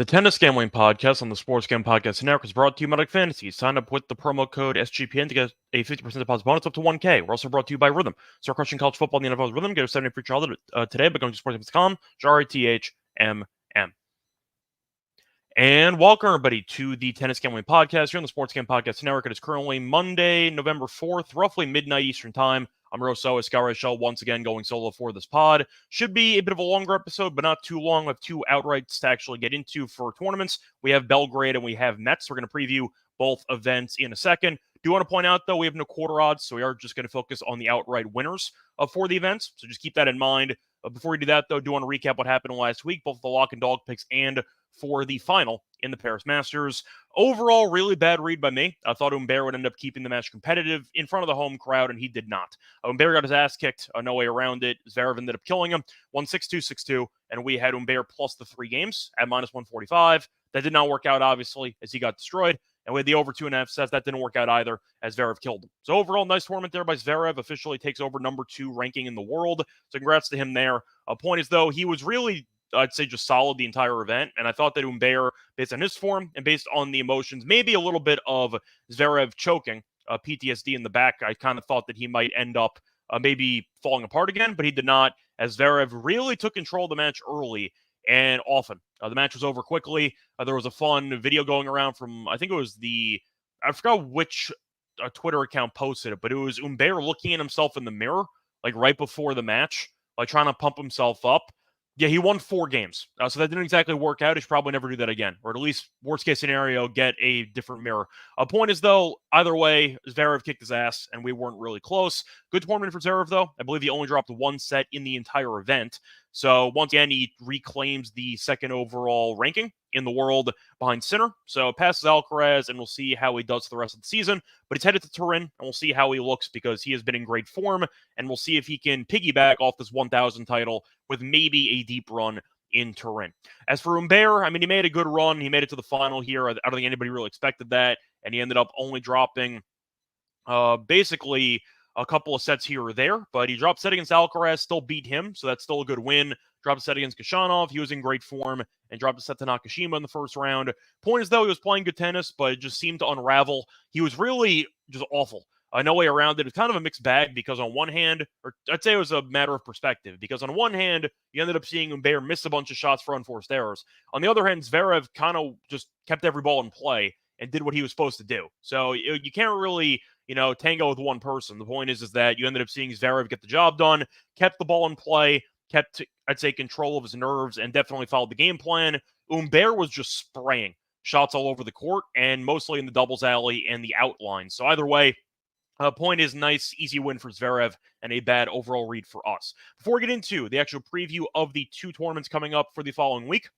The Tennis Gambling Podcast on the Sports Gambling Podcast Network is brought to you by Medic Fantasy. Sign up with the promo code SGPN to get a 50% deposit bonus up to $1K. We're also brought to you by Rhythm. Start crushing college football in the NFL's Rhythm. Get a 70 free trial today by going to sportsgambling.com. RTHMM. And welcome, everybody, to the Tennis Gambling Podcast here on the Sports Gambling Podcast Network. It is currently Monday, November 4th, roughly midnight Eastern Time. I'm Moselle Scott Reichel, once again going solo for this pod. Should be a bit of a longer episode, but not too long. We have two outrights to actually get into for tournaments. We have Belgrade and we have Metz. We're going to preview both events in a second. Do want to point out, though, we have no quarter odds, so we are just going to focus on the outright winners for the events. So just keep that in mind. Before we do that, though, do want to recap what happened last week, both the lock and dog picks and for the final in the Paris Masters. Overall, really bad read by me. I thought Humbert would end up keeping the match competitive in front of the home crowd, and he did not. Humbert got his ass kicked, no way around it. Zverev ended up killing him, 1-6-2, 6-2, and we had Humbert plus the 3 games at minus 145. That did not work out, obviously, as he got destroyed. And we had the over 2.5 sets. That didn't work out either, as Zverev killed him. So overall, nice tournament there by Zverev. Officially takes over number 2 ranking in the world. So congrats to him there. Point is, though, he was really, I'd say, just solid the entire event. And I thought that Humbert, based on his form and based on the emotions, maybe a little bit of Zverev choking, PTSD in the back, I kind of thought that he might end up maybe falling apart again, but he did not, as Zverev really took control of the match early and often. The match was over quickly. There was a fun video going around from, I think it was I forgot which Twitter account posted it, but it was Humbert looking at himself in the mirror, like right before the match, like trying to pump himself up. Yeah, he won 4 games. So that didn't exactly work out. He should probably never do that again. Or at least, worst case scenario, get a different mirror. Point is, though, either way, Zverev kicked his ass, and we weren't really close. Good tournament for Zverev, though. I believe he only dropped 1 set in the entire event. So once again, he reclaims the 2nd overall ranking in the world behind Sinner. So passes Alcaraz, and we'll see how he does for the rest of the season. But he's headed to Turin, and we'll see how he looks because he has been in great form. And we'll see if he can piggyback off this 1,000 title with maybe a deep run in Turin. As for Humbert, I mean, he made a good run. He made it to the final here. I don't think anybody really expected that. And he ended up only dropping basically a couple of sets here or there, but he dropped set against Alcaraz, still beat him, so that's still a good win. Dropped a set against Khachanov, he was in great form, and dropped a set to Nakashima in the first round. Point is, though, he was playing good tennis, but it just seemed to unravel. He was really just awful. No way around it. It's kind of a mixed bag because on one hand, or I'd say it was a matter of perspective, because on one hand, you ended up seeing Humbert miss a bunch of shots for unforced errors. On the other hand, Zverev kind of just kept every ball in play and did what he was supposed to do. So you can't really, tango with one person. The point is that you ended up seeing Zverev get the job done, kept the ball in play, kept, I'd say, control of his nerves, and definitely followed the game plan. Humbert was just spraying shots all over the court, and mostly in the doubles alley and the outline. So either way, point is nice, easy win for Zverev, and a bad overall read for us. Before we get into the actual preview of the 2 tournaments coming up for the following week,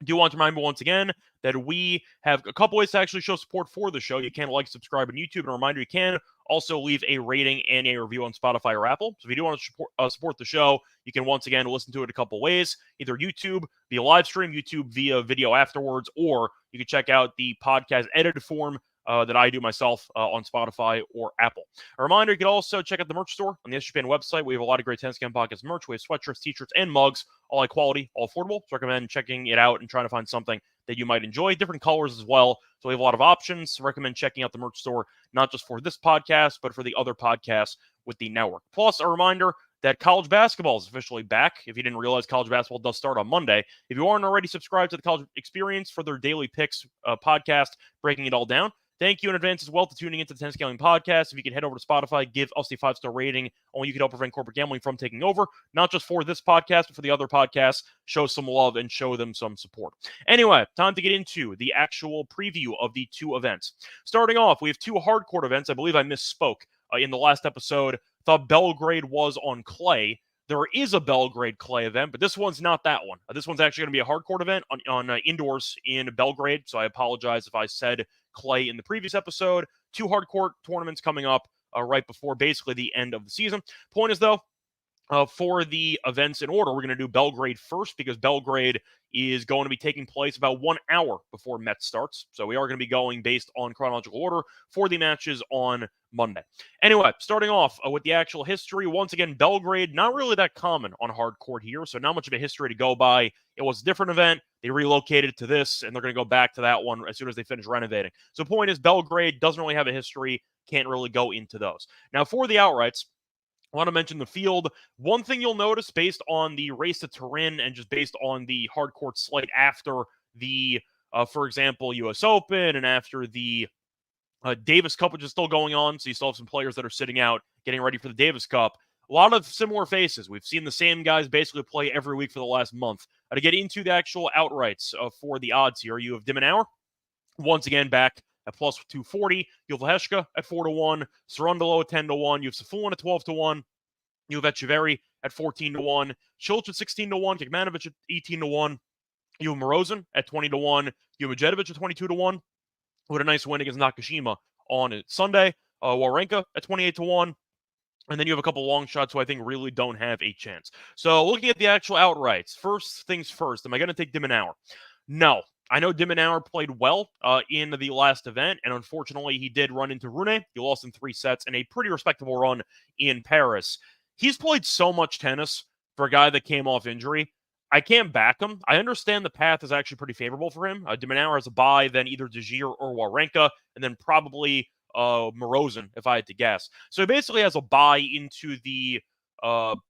I do want to remind you once again that we have a couple ways to actually show support for the show. You can like, subscribe on YouTube, and a reminder, you can also leave a rating and a review on Spotify or Apple. So if you do want to support the show, you can once again listen to it a couple ways. Either YouTube via live stream, YouTube via video afterwards, or you can check out the podcast edited form that I do myself on Spotify or Apple. A reminder, you can also check out the merch store on the SGPN website. We have a lot of great Tennis Gambling Podcast merch. We have sweatshirts, t-shirts, and mugs, all high quality, all affordable. So I recommend checking it out and trying to find something that you might enjoy. Different colors as well. So we have a lot of options. I recommend checking out the merch store, not just for this podcast, but for the other podcasts with the network. Plus, a reminder that college basketball is officially back. If you didn't realize, college basketball does start on Monday. If you aren't already subscribed to the College Experience for their daily picks podcast, breaking it all down, thank you in advance as well for tuning into the Tennis Gambling Podcast. If you can head over to Spotify, give us a 5-star rating. Only you can help prevent corporate gambling from taking over, not just for this podcast, but for the other podcasts. Show some love and show them some support. Anyway, time to get into the actual preview of the 2 events. Starting off, we have 2 hardcourt events. I believe I misspoke in the last episode. Thought Belgrade was on clay. There is a Belgrade clay event, but this one's not that one. This one's actually going to be a hardcourt event on indoors in Belgrade, so I apologize if I said clay in the previous episode. 2 hardcourt tournaments coming up right before basically the end of the season. Point is, though, for the events in order, we're going to do Belgrade first because Belgrade is going to be taking place about 1 hour before Metz starts. So we are going to be going based on chronological order for the matches on Monday. Anyway, starting off with the actual history. Once again, Belgrade, not really that common on hard court here, so not much of a history to go by. It was a different event. They relocated to this, and they're going to go back to that one as soon as they finish renovating. So the point is, Belgrade doesn't really have a history, can't really go into those. Now, for the outrights, I want to mention the field. One thing you'll notice based on the race to Turin and just based on the hard court slate after the, for example, U.S. Open and after the Davis Cup, which is still going on, so you still have some players that are sitting out getting ready for the Davis Cup. A lot of similar faces. We've seen the same guys basically play every week for the last month. To get into the actual outrights for the odds here, you have de Minaur, once again back at plus 240. You have Leheshka at 4-1, Cerundolo at 10-1. You have Safon at 12-1. You have Etcheverry at 14-1, Cilic at 16-1, Kekmanovic at 18-1. You have Morozin at 20-1. You have Medjedovic at 22-1. With a nice win against Nakashima on Sunday. Wawrinka at 28-1. And then you have a couple long shots who I think really don't have a chance. So looking at the actual outrights, first things first, am I going to take de Minaur? No. I know de Minaur played well in the last event, and unfortunately he did run into Rune. He lost in 3 sets in a pretty respectable run in Paris. He's played so much tennis for a guy that came off injury. I can't back him. I understand the path is actually pretty favorable for him. De Minaur has a bye, then either De Gier or Wawrinka, and then probably Morozin, if I had to guess. So he basically has a bye into the,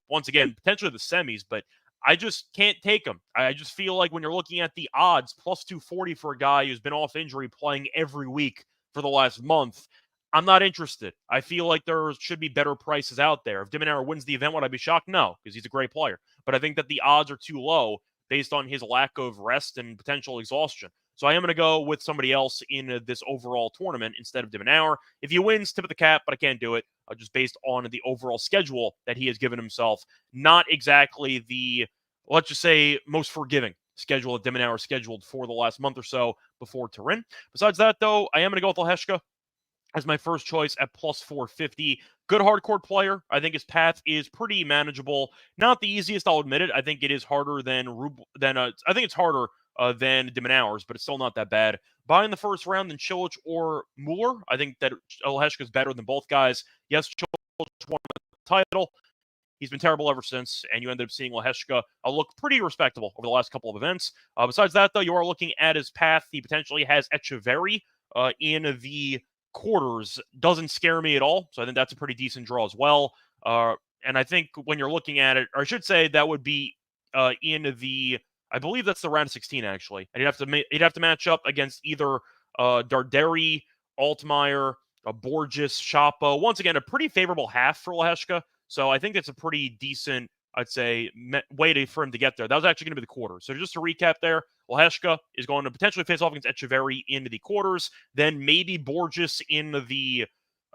once again, potentially the semis, but I just can't take him. I just feel like when you're looking at the odds, plus 240 for a guy who's been off injury playing every week for the last month, I'm not interested. I feel like there should be better prices out there. If de Minaur wins the event, would I be shocked? No, because he's a great player. But I think that the odds are too low based on his lack of rest and potential exhaustion. So I am going to go with somebody else in this overall tournament instead of de Minaur. If he wins, tip of the cap, but I can't do it just based on the overall schedule that he has given himself. Not exactly the, let's just say, most forgiving schedule that de Minaur scheduled for the last month or so before Turin. Besides that, though, I am going to go with Leheshka as my first choice at plus 450. Good hardcourt player. I think his path is pretty manageable. Not the easiest, I'll admit it. I think it is harder than I think it's harder than de Minaur's, but it's still not that bad. Buy in the first round than Cilic or Mueller. I think that Leheshka is better than both guys. Yes, Cilic won the title. He's been terrible ever since, and you ended up seeing Leheshka look pretty respectable over the last couple of events. Besides that, though, you are looking at his path. He potentially has Etcheverry in the quarters. Doesn't scare me at all, so I think that's a pretty decent draw as well. And I think when you're looking at it, or I should say that would be in the, I believe that's the round of 16 actually, and he'd have to match up against either Darderi, Altmaier, Borges, Shapo. Once again, a pretty favorable half for Leheshka, so I think it's a pretty decent, I'd say, way for him to get there. That was actually going to be the quarter. So just to recap there, Leheshka is going to potentially face off against Etcheverry in the quarters, then maybe Borges in the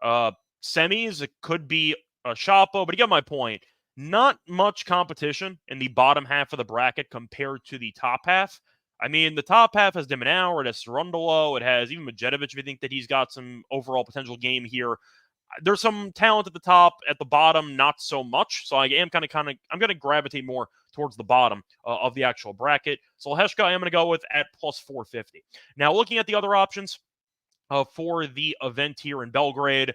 semis. It could be Shapo, but you get my point. Not much competition in the bottom half of the bracket compared to the top half. I mean, the top half has de Minaur, it has Cerundolo, it has even Medjedovic if you think that he's got some overall potential game here. There's some talent at the top, at the bottom, not so much. So I am I'm going to gravitate more towards the bottom of the actual bracket. So Leheshka, I am going to go with at plus 450. Now, looking at the other options for the event here in Belgrade,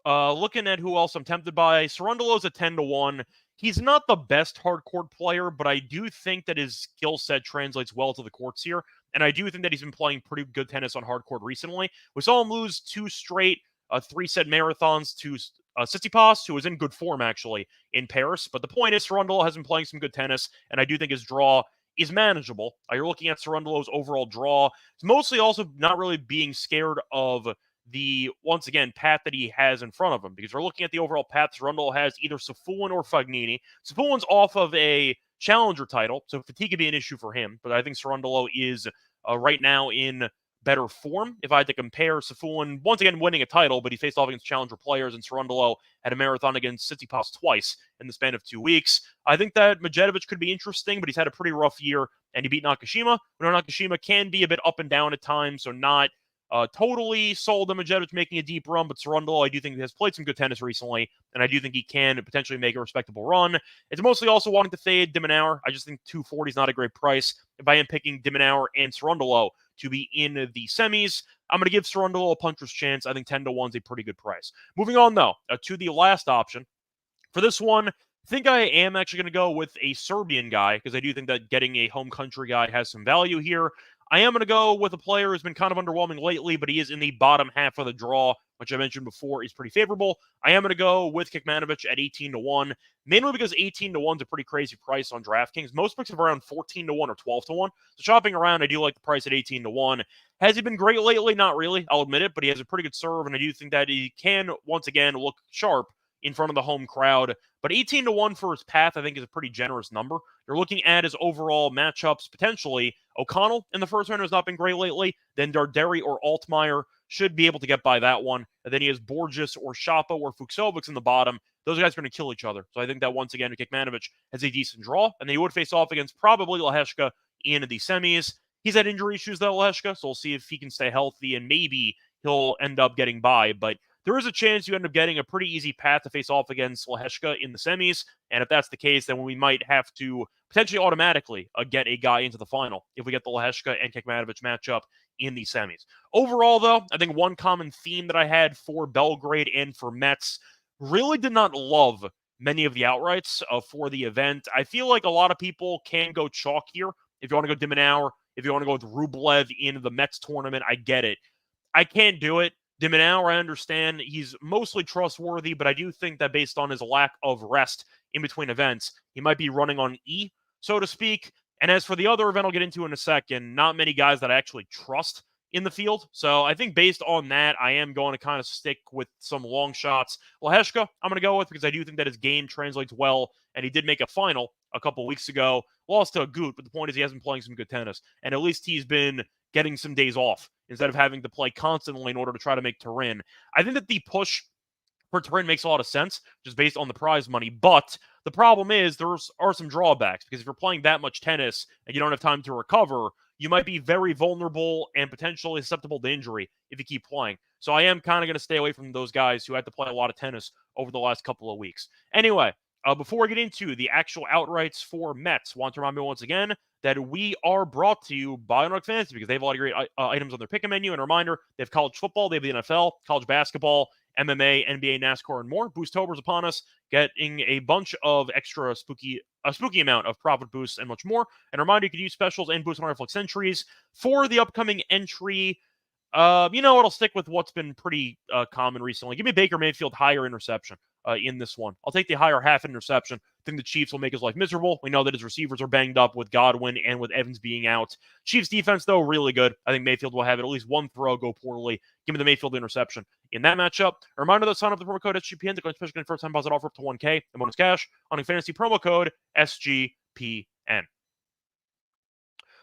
looking at who else I'm tempted by, Cerundolo's a 10-1. He's not the best hardcourt player, but I do think that his skill set translates well to the courts here. And I do think that he's been playing pretty good tennis on hardcourt recently. We saw him lose 2 straight 3-set marathons to Tsitsipas, who was in good form, actually, in Paris. But the point is, Cerundolo has been playing some good tennis, and I do think his draw is manageable. You're looking at Cerundolo's overall draw. It's mostly also not really being scared of the, once again, path that he has in front of him, because we're looking at the overall path. Cerundolo has either Safon or Fognini. Safon's off of a challenger title, so fatigue could be an issue for him, but I think Cerundolo is right now in better form. If I had to compare, Safon, once again, winning a title, but he faced off against challenger players, and Cerundolo had a marathon against Tsitsipas twice in the span of 2 weeks. I think that Medjedovic could be interesting, but he's had a pretty rough year, and he beat Nakashima. We know Nakashima can be a bit up and down at times, so not totally sold on Medjedovic making a deep run, but Cerundolo, I do think he has played some good tennis recently, and I do think he can potentially make a respectable run. It's mostly also wanting to fade de Minaur. I just think 240 is not a great price. If I am picking de Minaur and Cerundolo to be in the semis, I'm going to give Cerundolo a puncher's chance. I think 10-1 is a pretty good price. Moving on, though, to the last option. For this one, think I am actually going to go with a Serbian guy because I do think that getting a home country guy has some value here. I am going to go with a player who's been kind of underwhelming lately, but he is in the bottom half of the draw, which I mentioned before is pretty favorable. I am going to go with Kekmanovic at 18-1, mainly because 18-1 is a pretty crazy price on DraftKings. Most books have around 14-1 or 12-1. So shopping around, I do like the price at 18-1. Has he been great lately? Not really, I'll admit it, but he has a pretty good serve, and I do think that he can, once again, look sharp in front of the home crowd. But 18-1 for his path, I think, is a pretty generous number. You're looking at his overall matchups, potentially. O'Connell in the first round has not been great lately. Then Darderi or Altmaier should be able to get by that one. And then he has Borges or Shapo or Fuchsovics in the bottom. Those guys are going to kill each other. So I think that, once again, Kekmanovic has a decent draw. And then he would face off against probably Leheshka in the semis. He's had injury issues, though, Leheshka, so we'll see if he can stay healthy, and maybe he'll end up getting by. But there is a chance you end up getting a pretty easy path to face off against Leheshka in the semis. And if that's the case, then we might have to potentially automatically get a guy into the final if we get the Leheshka and Kekmanovic matchup in the semis. Overall, though, I think one common theme that I had for Belgrade and for Metz, really did not love many of the outrights for the event. I feel like a lot of people can go chalk here. If you want to go Dimenauer, if you want to go with Rublev in the Metz tournament, I get it. I can't do it. Dimenauer, I understand he's mostly trustworthy, but I do think that based on his lack of rest in between events, he might be running on E, so to speak. And as for the other event I'll get into in a second, not many guys that I actually trust in the field. So I think based on that, I am going to kind of stick with some long shots. Leheshka, I'm going to go with because I do think that his game translates well, and he did make a final a couple weeks ago. Lost to Agut, but the point is he has been playing some good tennis, and at least he's been getting some days off instead of having to play constantly in order to try to make Turin. I think that the push for Turin makes a lot of sense just based on the prize money, but the problem is there are some drawbacks because if you're playing that much tennis and you don't have time to recover, you might be very vulnerable and potentially susceptible to injury if you keep playing. So I am kind of going to stay away from those guys who had to play a lot of tennis over the last couple of weeks. Anyway, before we get into the actual outrights for Metz, want to remind you once again that we are brought to you by Underdog Fantasy because they have a lot of great items on their pick menu. And a reminder, they have college football, they have the NFL, college basketball, MMA, NBA, NASCAR, and more. Boosttober's upon us, getting a bunch of extra spooky amount of profit boosts and much more. And a reminder, you can use specials and boost on reflex entries for the upcoming entry. You know what? I'll stick with what's been pretty common recently. Give me Baker Mayfield higher interception in this one. I'll take the higher half interception. I think the Chiefs will make his life miserable. We know that his receivers are banged up with Godwin and with Evans being out. Chiefs defense, though, really good. I think Mayfield will have at least one throw go poorly. Give me the Mayfield interception in that matchup. A reminder that sign up the promo code SGPN to go special first time deposit offer up to 1K and bonus cash on a fantasy promo code SGPN.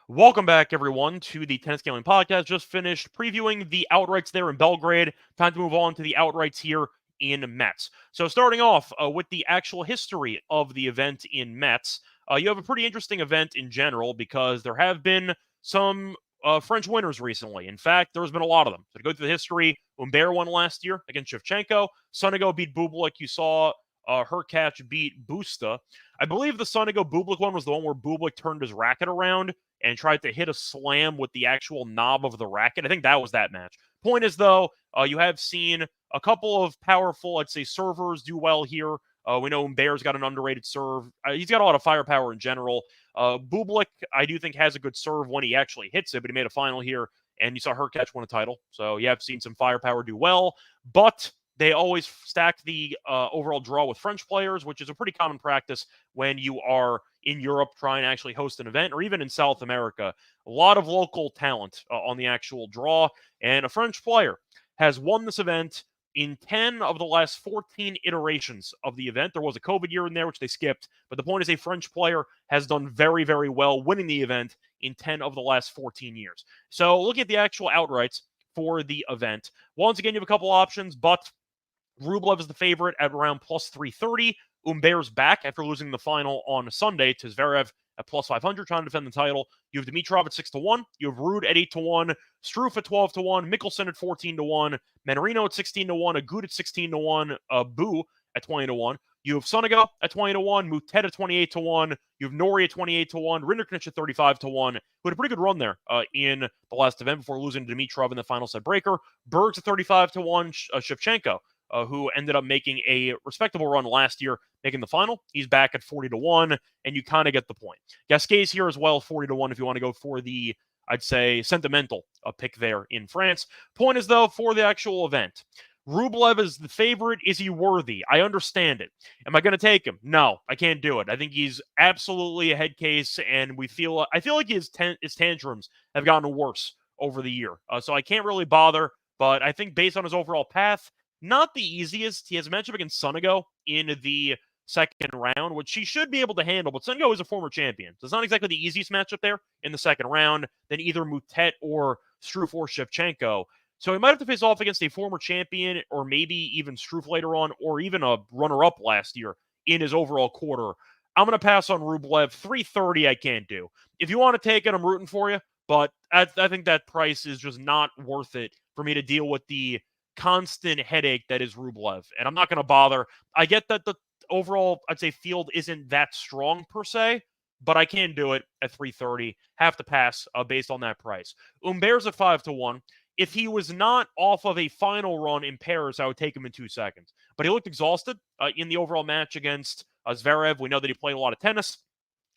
Welcome back, everyone, to the Tennis Gambling Podcast. Just finished previewing the outrights there in Belgrade. Time to move on to the outrights here in Metz. So starting off with the actual history of the event in Metz, you have a pretty interesting event in general because there have been some French winners recently. In fact, there's been a lot of them. So to go through the history, Humbert won last year against Shevchenko. Sonego beat Bublik. You saw Hurkacz beat Busta. I believe the Sonego Bublik one was the one where Bublik turned his racket around and tried to hit a slam with the actual knob of the racket. I think that was that match. Point is, though, you have seen a couple of powerful, I'd say, servers do well here. We know Humbert's got an underrated serve. He's got a lot of firepower in general. Bublik, I do think, has a good serve when he actually hits it, but he made a final here, and you saw Hurkacz win a title. So you have seen some firepower do well, but they always stack the overall draw with French players, which is a pretty common practice when you are in Europe trying to actually host an event, or even in South America. A lot of local talent on the actual draw, and a French player has won this event in 10 of the last 14 iterations of the event. There was a COVID year in there, which they skipped, but the point is a French player has done very, very well winning the event in 10 of the last 14 years. So look at the actual outrights for the event. Once again, you have a couple options, but Rublev is the favorite at around plus 330. Humbert's back after losing the final on Sunday to Zverev at plus 500, trying to defend the title. You have Dimitrov at 6-1. You have Ruud at 8-1. Struff at 12-1. Mickelson at 14-1. Manarino at 16-1. Agut at 16-1. Bu at 20-1. You have Sonego at 20-1. Mutet at 28-1. You have Norrie at 28-1. Rinderknecht at 35-1. Who had a pretty good run there in the last event before losing to Dimitrov in the final set breaker. Berg's at 35-1. Shevchenko who ended up making a respectable run last year, making the final. He's back at 40-1, and you kind of get the point. Gasquet's here as well, 40-1 if you want to go for the, I'd say, sentimental pick there in France. Point is, though, for the actual event, Rublev is the favorite. Is he worthy? I understand it. Am I going to take him? No, I can't do it. I think he's absolutely a head case, and I feel like his tantrums have gotten worse over the year. So I can't really bother, but I think based on his overall path, not the easiest. He has a matchup against Sonego in the second round, which he should be able to handle, but Sonego is a former champion. So it's not exactly the easiest matchup there in the second round than either Mutet or Struff or Shevchenko. So he might have to face off against a former champion or maybe even Struff later on or even a runner-up last year in his overall quarter. I'm going to pass on Rublev. 330 I can't do. If you want to take it, I'm rooting for you, but I think that price is just not worth it for me to deal with the constant headache that is Rublev, and I'm not going to bother. I get that the overall, I'd say, field isn't that strong per se, but I can do it at 330. Have to pass based on that price. Humbert's at 5-1. If he was not off of a final run in Paris, I would take him in 2 seconds. But he looked exhausted in the overall match against Zverev. We know that he played a lot of tennis.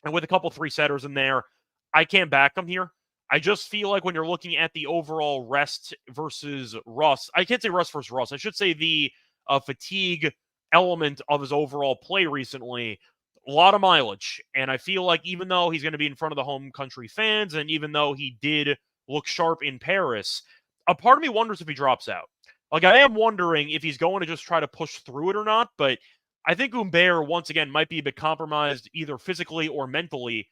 And with a couple three-setters in there, I can't back him here. I just feel like when you're looking at the overall rest versus rust, I can't say rust versus rust. I should say the fatigue element of his overall play recently, a lot of mileage. And I feel like even though he's going to be in front of the home country fans, and even though he did look sharp in Paris, a part of me wonders if he drops out. Like, I am wondering if he's going to just try to push through it or not, but I think Humbert, once again, might be a bit compromised either physically or mentally,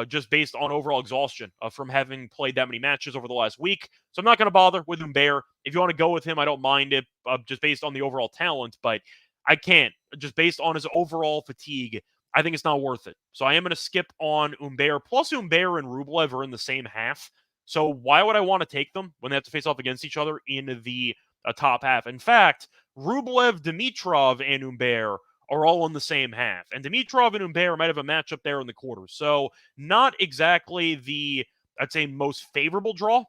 just based on overall exhaustion from having played that many matches over the last week. So I'm not going to bother with Humbert. If you want to go with him, I don't mind it, just based on the overall talent, but I can't. Just based on his overall fatigue, I think it's not worth it. So I am going to skip on Humbert. Plus, Humbert and Rublev are in the same half. So why would I want to take them when they have to face off against each other in the top half? In fact, Rublev, Dimitrov, and Humbert are all in the same half. And Dimitrov and Humbert might have a matchup there in the quarters. So not exactly the, I'd say, most favorable draw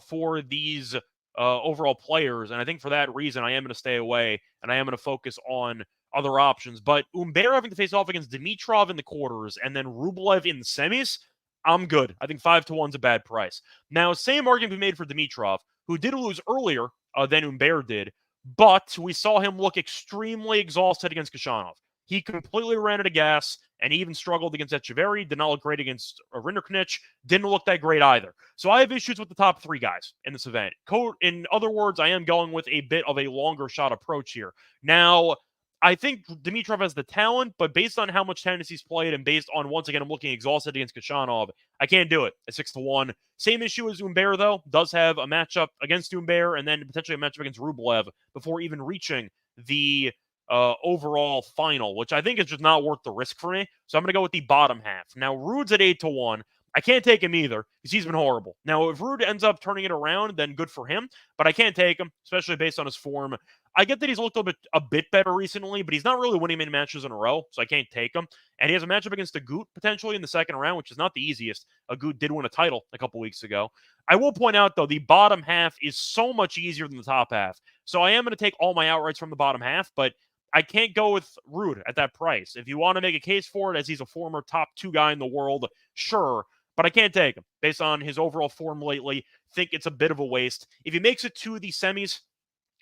for these overall players. And I think for that reason, I am going to stay away and I am going to focus on other options. But Humbert having to face off against Dimitrov in the quarters and then Rublev in the semis, I'm good. I think 5-1 is a bad price. Now, same argument we made for Dimitrov, who did lose earlier than Humbert did, but we saw him look extremely exhausted against Khachanov. He completely ran out of gas, and he even struggled against Etcheverry. Did not look great against Rinderknech. Didn't look that great either. So I have issues with the top three guys in this event. In other words, I am going with a bit of a longer shot approach here. Now, I think Dimitrov has the talent, but based on how much tennis he's played and based on, once again, I'm looking exhausted against Khachanov, I can't do it at 6-1. Same issue as Humbert, though. Does have a matchup against Humbert and then potentially a matchup against Rublev before even reaching the overall final, which I think is just not worth the risk for me. So I'm going to go with the bottom half. Now, Rude's at 8-1. I can't take him either because he's been horrible. Now, if Rude ends up turning it around, then good for him, but I can't take him, especially based on his form. I get that he's looked a bit better recently, but he's not really winning many matches in a row, so I can't take him. And he has a matchup against Agut potentially in the second round, which is not the easiest. Agut did win a title a couple weeks ago. I will point out, though, the bottom half is so much easier than the top half. So I am going to take all my outrights from the bottom half, but I can't go with Rude at that price. If you want to make a case for it, as he's a former top 2 guy in the world, sure, but I can't take him based on his overall form lately. Think it's a bit of a waste. If he makes it to the semis,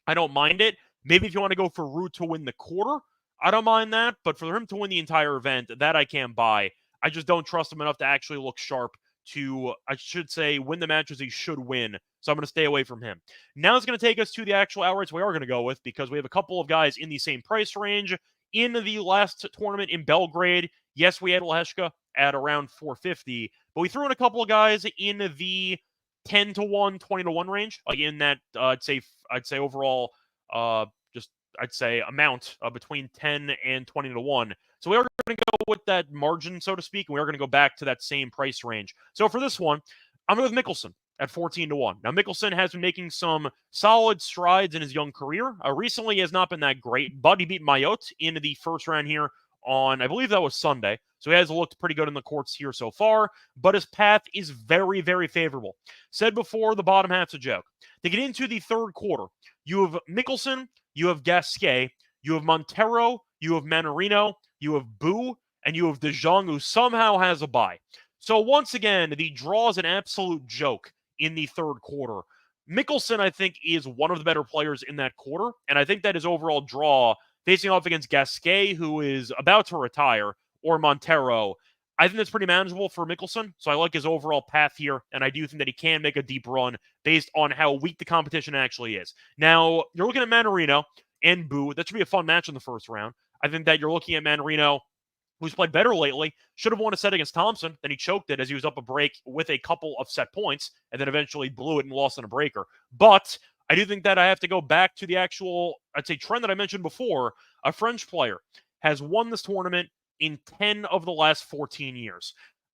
I don't mind it. Maybe if you want to go for Rude to win the quarter, I don't mind that. But for him to win the entire event, that I can't buy. I just don't trust him enough to actually look sharp to, I should say, win the matches he should win. So I'm going to stay away from him. Now it's going to take us to the actual outrights we are going to go with, because we have a couple of guys in the same price range. In the last tournament in Belgrade, yes, we had Leheshka at around 450, but we threw in a couple of guys in the 10-1, 20-1 range, like in that I'd say overall I'd say amount between 10 and 20-1. So we are going to go with that margin, so to speak, and we are going to go back to that same price range. So for this one, I'm going with Mickelson at 14-1. Now, Mickelson has been making some solid strides in his young career. Recently, he has not been that great, but he beat Mayotte in the first round here on, I believe that was Sunday. So he has looked pretty good in the courts here so far, but his path is very, very favorable. Said before, the bottom half's a joke. To get into the third quarter, you have Mickelson, you have Gasquet, you have Montero, you have Manarino, you have Boo, and you have De Jong, who somehow has a bye. So once again, the draw is an absolute joke in the third quarter. Mickelson, I think, is one of the better players in that quarter, and I think that his overall draw, facing off against Gasquet, who is about to retire, or Montero, I think that's pretty manageable for Mickelson. So I like his overall path here, and I do think that he can make a deep run based on how weak the competition actually is. Now, you're looking at Manarino and Boo. That should be a fun match in the first round. I think that you're looking at Manarino, who's played better lately, should have won a set against Thompson. Then he choked it as he was up a break with a couple of set points, and then eventually blew it and lost in a breaker. But I do think that I have to go back to the actual, I'd say, trend that I mentioned before. A French player has won this tournament in 10 of the last 14 years.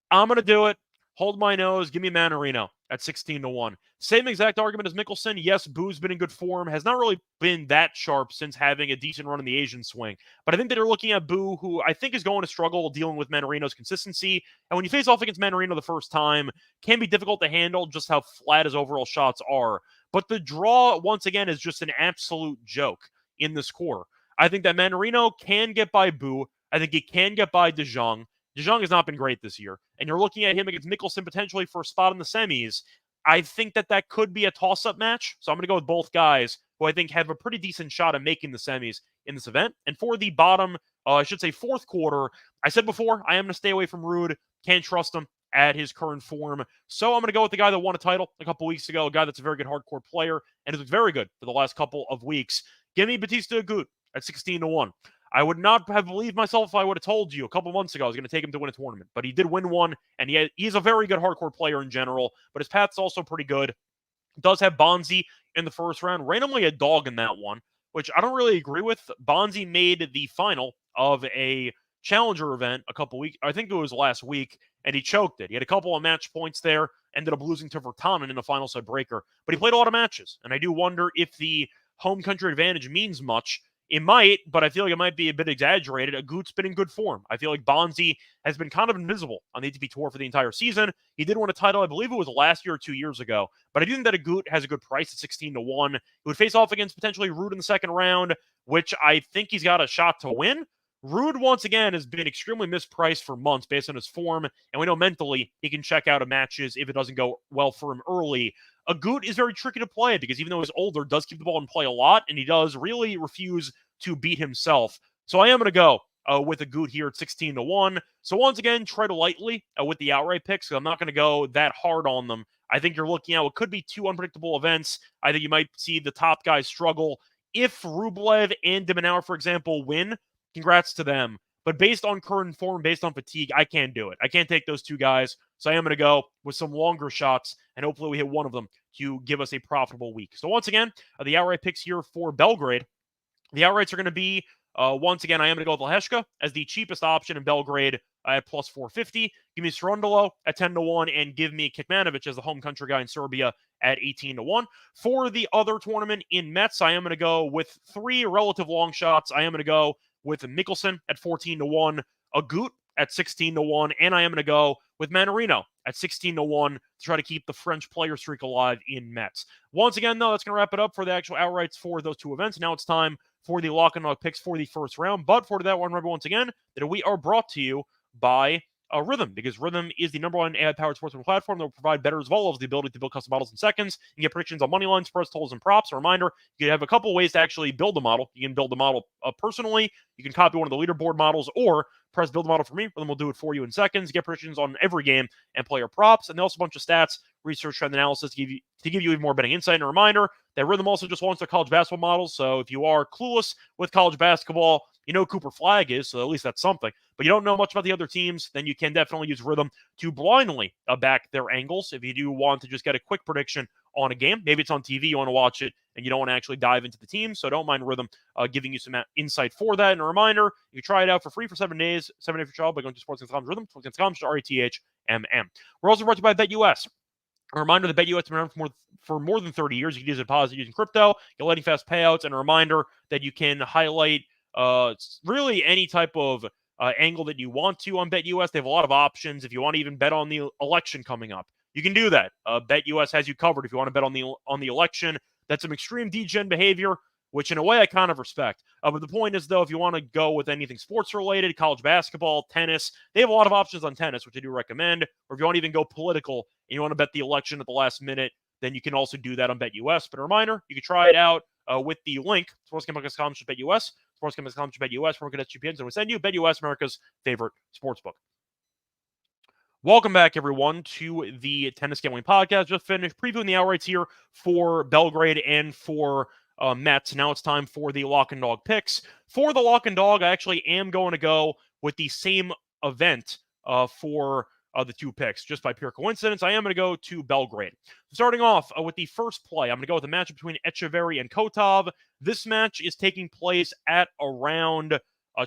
I'm going to do it. Hold my nose. Give me Manarino at 16-1. Same exact argument as Mickelson. Yes, Boo's been in good form. Has not really been that sharp since having a decent run in the Asian swing. But I think that they're looking at Boo, who I think is going to struggle dealing with Manarino's consistency. And when you face off against Manarino the first time, can be difficult to handle just how flat his overall shots are. But the draw, once again, is just an absolute joke in this quarter. I think that Manarino can get by Boo. I think he can get by De Jong. De Jong has not been great this year. And you're looking at him against Mickelson potentially for a spot in the semis. I think that that could be a toss-up match. So I'm going to go with both guys who I think have a pretty decent shot at making the semis in this event. And for the bottom, I should say fourth quarter, I said before, I am going to stay away from Ruud. Can't trust him at his current form. So I'm going to go with the guy that won a title a couple weeks ago, a guy that's a very good hardcore player and has looked very good for the last couple of weeks. Give me Bautista Agut at 16-1. I would not have believed myself if I would have told you a couple months ago I was going to take him to win a tournament. But he did win one, and he's a very good hardcore player in general. But his path's also pretty good. Does have Bonzi in the first round. Randomly a dog in that one, which I don't really agree with. Bonzi made the final of a challenger event a couple weeks, I think it was last week, and he choked it. He had a couple of match points there, ended up losing to Vertanen in the final set breaker. But he played a lot of matches, and I do wonder if the home country advantage means much. It might, but I feel like it might be a bit exaggerated. Agut's been in good form. I feel like Bonzi has been kind of invisible on the ATP Tour for the entire season. He did win a title, I believe it was last year or 2 years ago. But I do think that Agut has a good price at 16-1. He would face off against potentially Ruud in the second round, which I think he's got a shot to win. Ruud, once again, has been extremely mispriced for months based on his form, and we know mentally he can check out of matches if it doesn't go well for him early. Agut is very tricky to play because even though he's older, does keep the ball in play a lot, and he does really refuse to beat himself. So I am going to go with Agut here at 16-1. So once again, tread lightly with the outright picks. I'm not going to go that hard on them. I think you're looking at what could be two unpredictable events. I think you might see the top guys struggle. If Rublev and De Minaur, for example, win, congrats to them. But based on current form, based on fatigue, I can't do it. I can't take those two guys. So I am going to go with some longer shots, and hopefully we hit one of them to give us a profitable week. So once again, the outright picks here for Belgrade. The outrights are going to be, once again, I am going to go with Leheshka as the cheapest option in Belgrade at plus 450. Give me Sarundalo at 10-1, and give me Kekmanovic as the home country guy in Serbia at 18-1. For the other tournament in Metz, I am going to go with three relative long shots. I am going to go with Mickelson at 14-1, Agut at 16-1, and I am going to go with Manarino at 16-1 to try to keep the French player streak alive in Metz. Once again, though, that's going to wrap it up for the actual outrights for those two events. Now it's time for the lock and lock picks for the first round. But for that one, remember once again that we are brought to you by Rhythm, because Rhythm is the number one AI-powered sportsman platform that will provide bettors as well as the ability to build custom models in seconds and get predictions on money lines, spreads, totals, and props. A reminder, you can have a couple ways to actually build a model. You can build a model personally. You can copy one of the leaderboard models or press build a model for me. Rhythm will do it for you in seconds. Get predictions on every game and player props. And also a bunch of stats, research, trend analysis to give you even more betting insight. And a reminder that Rhythm also just wants their college basketball models. So if you are clueless with college basketball, you know Cooper Flag is, so at least that's something. But you don't know much about the other teams, then you can definitely use Rhythm to blindly back their angles. If you do want to just get a quick prediction on a game, maybe it's on TV, you want to watch it, and you don't want to actually dive into the team, so don't mind Rhythm giving you some insight for that. And a reminder, you can try it out for free for 7 days, 7 days for trial by going to sports.com Rhythm, sports.com, RETHMM. We're also brought to you by BetUS. A reminder that BetUS has been around for more than 30 years. You can use a deposit using crypto, get lightning fast payouts, and a reminder that you can highlight really any type of angle that you want to on BetUS. They have a lot of options. If you want to even bet on the election coming up, you can do that. BetUS has you covered if you want to bet on the election. That's some extreme degen behavior. which in a way I kind of respect. But the point is, though, if you want to go with anything sports-related, college basketball, tennis, they have a lot of options on tennis, which I do recommend. Or if you want to even go political and you want to bet the election at the last minute, then you can also do that on BetUS. But a reminder, you can try it out with the link, sportsgambling.com/BetUS, sportsgambling.com/BetUS, promo code SGPN, and we send you BetUS, America's favorite sportsbook. Welcome back, everyone, to the Tennis Gambling Podcast. Just finished previewing the outrights here for Belgrade and for Metz. Now it's time for the Lock and Dog picks. For the Lock and Dog, I actually am going to go with the same event for the two picks. Just by pure coincidence, I am going to go to Belgrade. Starting off with the first play, I'm going to go with the matchup between Etcheverry and Kotov. This match is taking place at around,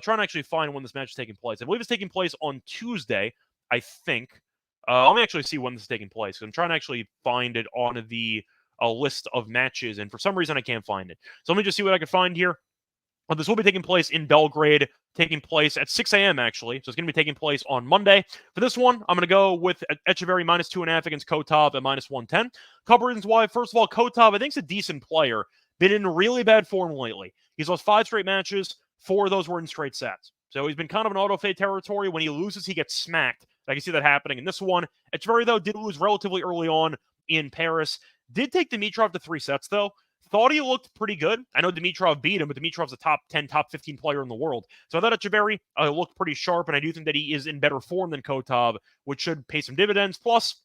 trying to actually find when this match is taking place. I believe it's taking place on Tuesday, I think. Let me actually see when this is taking place. I'm trying to actually find it on the list of matches, and for some reason I can't find it. So let me just see what I can find here. This will be taking place in Belgrade, taking place at 6 a.m. actually. So it's going to be taking place on Monday. For this one, I'm going to go with Etcheverry -2.5 against Kotov at -110. Couple reasons why. First of all, Kotov, I think, is a decent player. Been in really bad form lately. He's lost 5 straight matches. 4 of those were in straight sets. So he's been kind of an auto-fade territory. When he loses, he gets smacked. I can see that happening in this one. Etcheverry, though, did lose relatively early on in Paris. Did take Dimitrov to 3 sets, though. Thought he looked pretty good. I know Dimitrov beat him, but Dimitrov's a top 10, top 15 player in the world. So I thought Etcheverry looked pretty sharp, and I do think that he is in better form than Kotov, which should pay some dividends. Plus,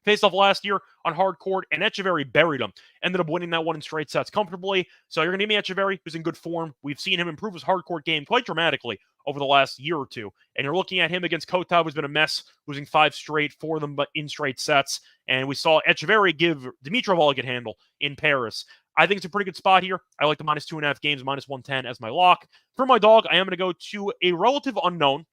faced off last year on hard court, and Etcheverry buried him. Ended up winning that one in straight sets comfortably. So you're going to give me Etcheverry, who's in good form. We've seen him improve his hard court game quite dramatically over the last year or two. And you're looking at him against Kotov, who's been a mess, losing 5 straight, 4 of them but in straight sets. And we saw Etcheverry give Dimitrov all he could handle in Paris. I think it's a pretty good spot here. I like the -2.5 games, -110 as my lock. For my dog, I am going to go to a relative unknown,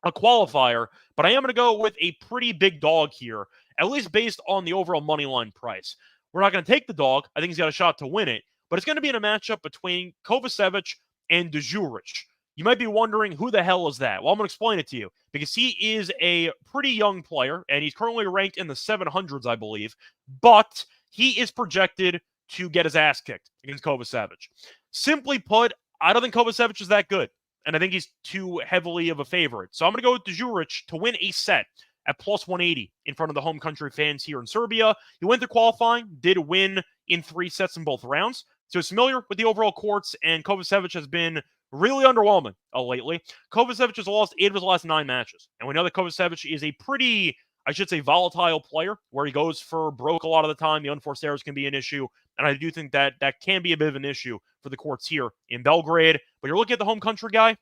a qualifier, but I am going to go with a pretty big dog here, at least based on the overall money line price. We're not going to take the dog. I think he's got a shot to win it, but it's going to be in a matchup between Kovacevic and Djuric. You might be wondering, who the hell is that? Well, I'm going to explain it to you, because he is a pretty young player, and he's currently ranked in the 700s, I believe, but he is projected to get his ass kicked against Kovacevic. Simply put, I don't think Kovacevic is that good, and I think he's too heavily of a favorite. So I'm going to go with Djuric to win a set at +180 in front of the home country fans here in Serbia. He went through qualifying, did win in 3 sets in both rounds. So he's familiar with the overall courts, and Kovacevic has been really underwhelming lately. Kovacevic has lost 8 of his last 9 matches. And we know that Kovacevic is a pretty, I should say, volatile player, where he goes for broke a lot of the time. The unforced errors can be an issue. And I do think that that can be a bit of an issue for the courts here in Belgrade. But you're looking at the home country guy,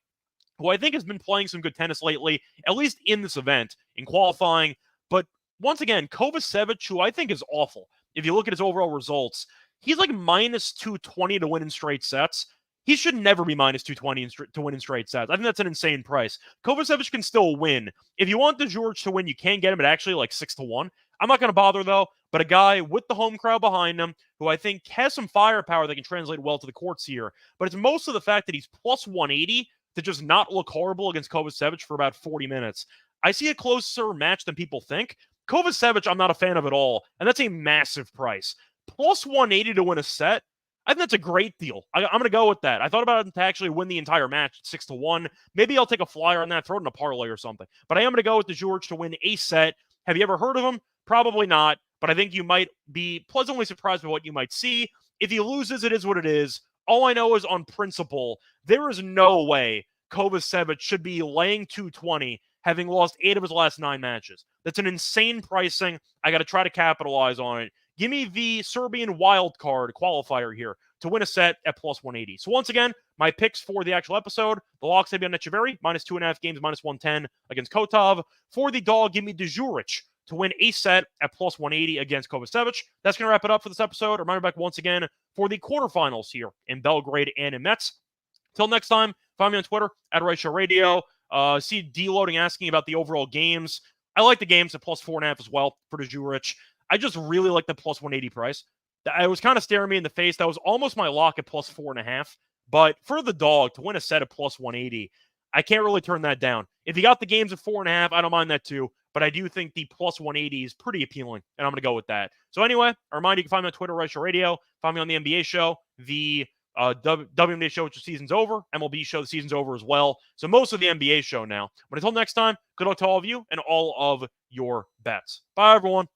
who I think has been playing some good tennis lately, at least in this event, in qualifying. But once again, Kovacevic, who I think is awful. If you look at his overall results, he's like -220 to win in straight sets. He should never be -220 to win in straight sets. I think that's an insane price. Kovacevic can still win. If you want Djuric to win, you can get him at actually like 6-1. I'm not going to bother, though, but a guy with the home crowd behind him, who I think has some firepower that can translate well to the courts here. But it's most of the fact that he's +180 to just not look horrible against Kovacevic for about 40 minutes. I see a closer match than people think. Kovacevic, I'm not a fan of at all, and that's a massive price. +180 to win a set, I think that's a great deal. I'm going to go with that. I thought about it to actually win the entire match at 6-1. Maybe I'll take a flyer on that, throw it in a parlay or something. But I am going to go with Djuric to win a set. Have you ever heard of him? Probably not, but I think you might be pleasantly surprised by what you might see. If he loses, it is what it is. All I know is, on principle, there is no way Kovacevic should be laying 220, having lost 8 of his last 9 matches. That's an insane pricing. I got to try to capitalize on it. Give me the Serbian wildcard qualifier here to win a set at +180. So once again, my picks for the actual episode: the locks have been Etcheverry, -2.5 games, -110 against Kotov. For the dog, give me Djuric to win a set at +180 against Kovacevic. That's going to wrap it up for this episode. Reminder back once again for the quarterfinals here in Belgrade and in Metz. Till next time, find me on Twitter at Reichel Radio. See Deloading asking about the overall games. I like the games at +4.5 as well for Djuric. I just really like the +180 price. It was kind of staring me in the face. That was almost my lock at +4.5. But for the dog to win a set at +180, I can't really turn that down. If you got the games at 4.5, I don't mind that too. But I do think the +180 is pretty appealing, and I'm going to go with that. So anyway, a reminder, you can find me on Twitter, Reichel Radio. Find me on the NBA show, the WNBA show, which the season's over. MLB show, the season's over as well. So most of the NBA show now. But until next time, good luck to all of you and all of your bets. Bye, everyone.